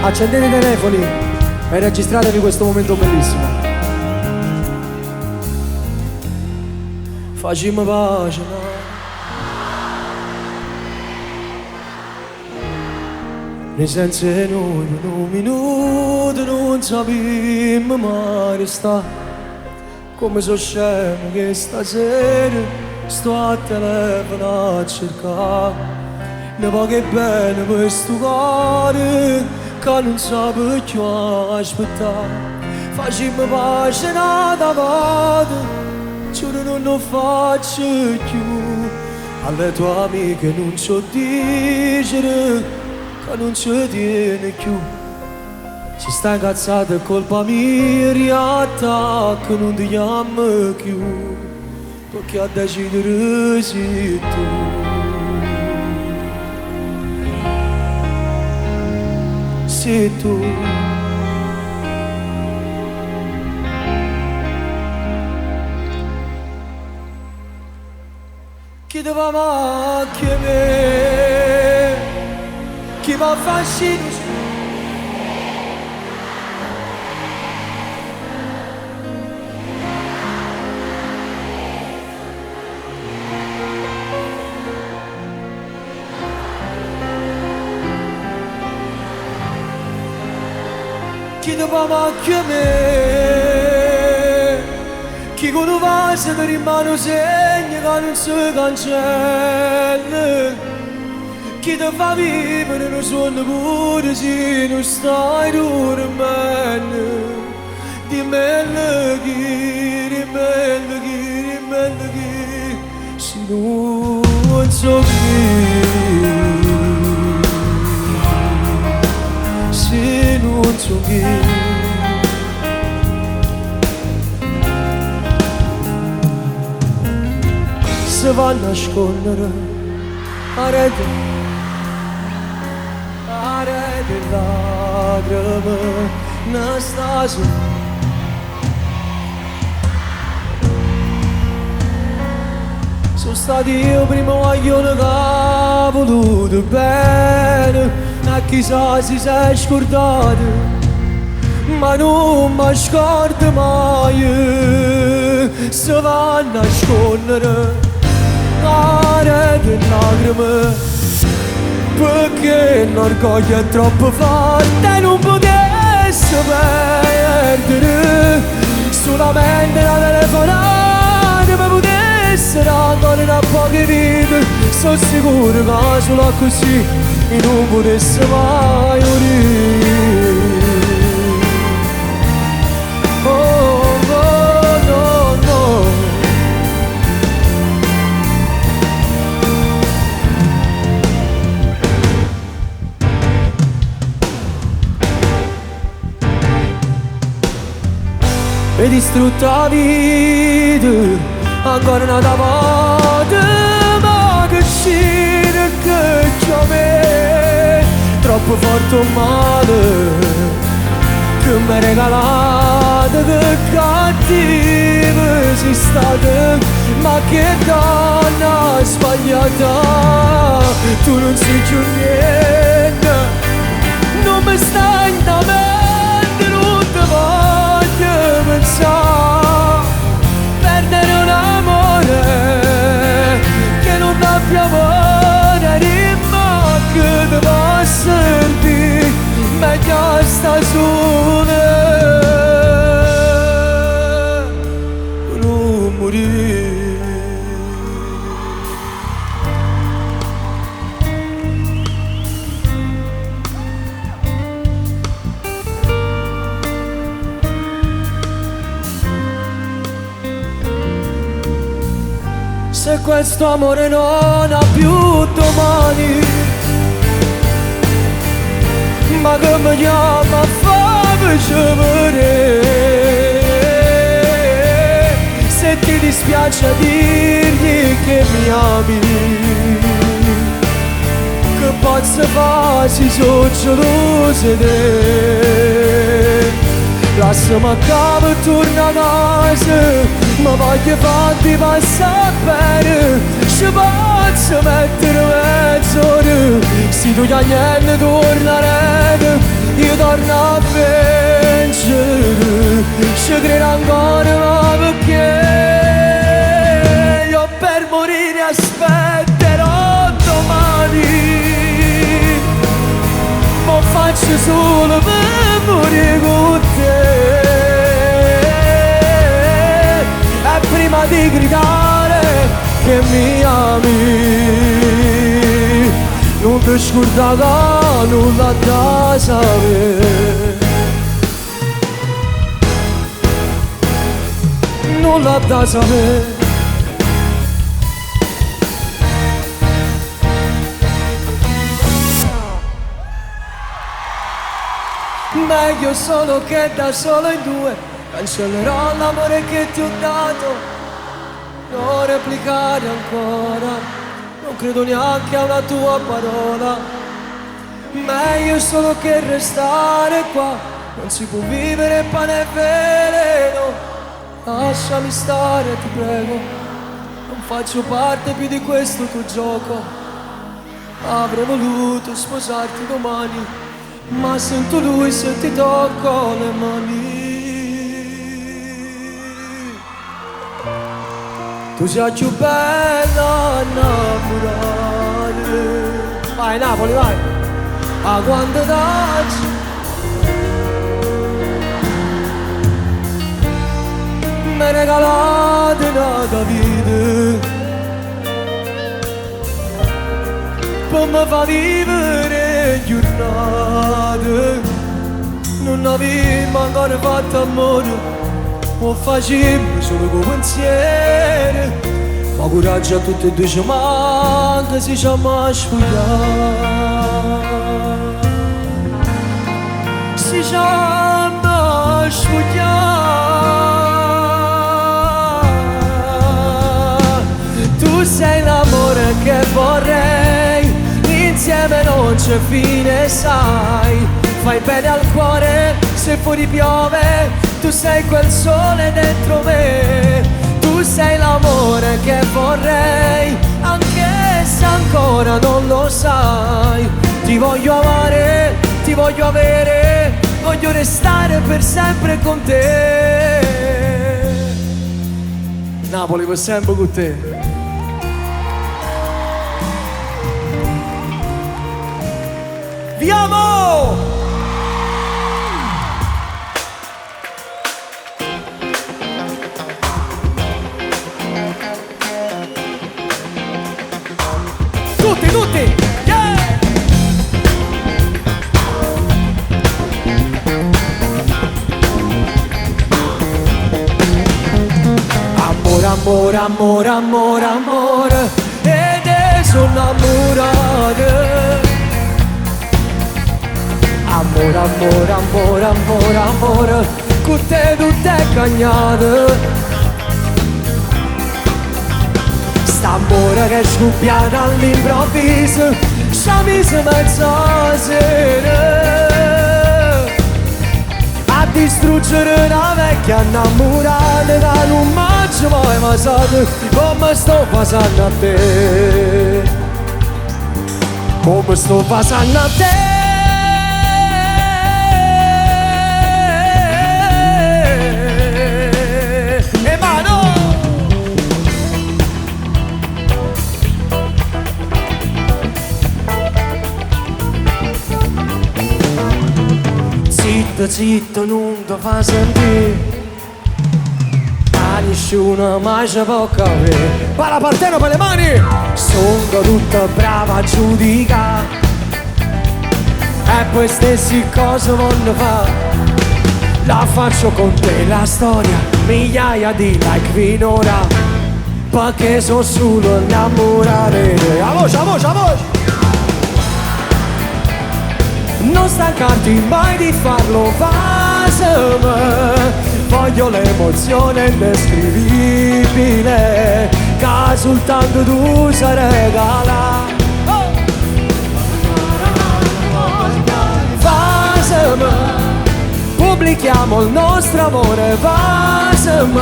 Accendete i telefoni e registratevi questo momento bellissimo. Facciamo pace, no? Né senza noi per un minuto non sappiamo mai restare. Come so scemo che stasera sto a telefono a cercare ne poche bene per sto cuore che non sa più aspettare. Facciamo pace nata vada, giuro non lo faccio più. Alle tue amiche non so dire che non ci tiene più. Se stai incazzata è colpa mia, in realtà che non ti chiamo più. Tocchi a decidere se tu. Se tu chi ti va macchia me, chi va a fascino. Chi ti va macchia me, chi con un vaso ti rimane un segno che non si cancella, chi ti fa vivere un sogno pure se non stai dormendo. Dimmi chi, se non so chi. Se non so chi. Se va a nascondere a rete lacrime Anastasia. Sono stato io primo guaglione che ha voluto bene, a chissà si sei scordato, ma non mi scordo mai. Se va a nascondere la rete lacrime, perché l'orgoglio è troppo forte e non potesse perdere. Solamente la telefonata mi potesse raccogliere da poche vite. Sono sicuro che solo così non potesse mai morire. Oh, no, no, no. E distrutta vita ancora una volta, ma che scena che c'ho me, troppo forte o male che mi hai regalato, che cattiva sei stata, ma che donna sbagliata. Tu non sei più niente, non mi stai in mente, non ti voglio pensare, perdere un amore che non dà più amore, ma che ti va a servire, meglio sta sola, non morire. Se questo amore non ha più domani, ma che mi chiama a fa piacere. Se ti dispiace dirgli che mi ami, che posso fare se sono geloso di te. Lasciami a capo e torna a casa, ma voglio farti passare bene. Ci posso mettere mezz'ora, se tu già niente tornerete, io torno a vincere, ci credo ancora ma perché io per morire aspetterò domani, ma faccio solo per morire con te. E prima di gridare che mi ami, non ti scordare nulla da sapere, nulla da sapere. Meglio solo che da solo in due, cancellerò l'amore che ti ho dato, non replicare ancora, non credo neanche a una tua parola. Meglio solo che restare qua, non si può vivere pane e veleno. Lasciami stare, ti prego, non faccio parte più di questo tuo gioco. Avrei voluto sposarti domani, ma sento lui se ti tocco le mani. Tu sei più bella innamorare. Vai Napoli, vai! A quando dacci mi regalate una vita per me fa vivere giornate. Non avevo ancora fatto amore, o facevo solo con pensieri, ma coraggio a tutti e due ci manca se ci amiamo spogliare. Se ci amiamo spogliare. Tu sei l'amore che vorrei, insieme non c'è fine, sai. Fai bene al cuore se fuori piove, tu sei quel sole dentro me. Tu sei l'amore che vorrei, anche se ancora non lo sai. Ti voglio amare, ti voglio avere, voglio restare per sempre con te. Napoli per sempre con te. Vi amo! Tutti, tutti! Yeah! Amore, amore, amore, amore, amore, ed sono innamorato. Amore, amore, amore, amore, amore, con te tutte cagnate. St'amore che è scoppiato all'improvviso, c'ha messo mezza sera a distruggere una vecchia innamorata che non mangio mai passato, come sto passando a te, come sto passando a te. Zitto, zitto, non ti fa sentire, a nessuno mai ci può capire. Para parteno per le mani! Sono tutta brava a giudicare, e poi stessi cose voglio fare. La faccio con te la storia, migliaia di like finora, perché sono solo innamorare. A voce, a voce, a voce! Non stancarti mai di farlo, fasami. Voglio l'emozione indescrivibile che soltanto tu sai regalare. Fasami, pubblichiamo il nostro amore, fasami,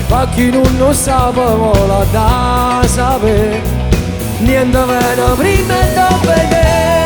per chi non lo sapeva da sapere. Niente viene prima e dopo te.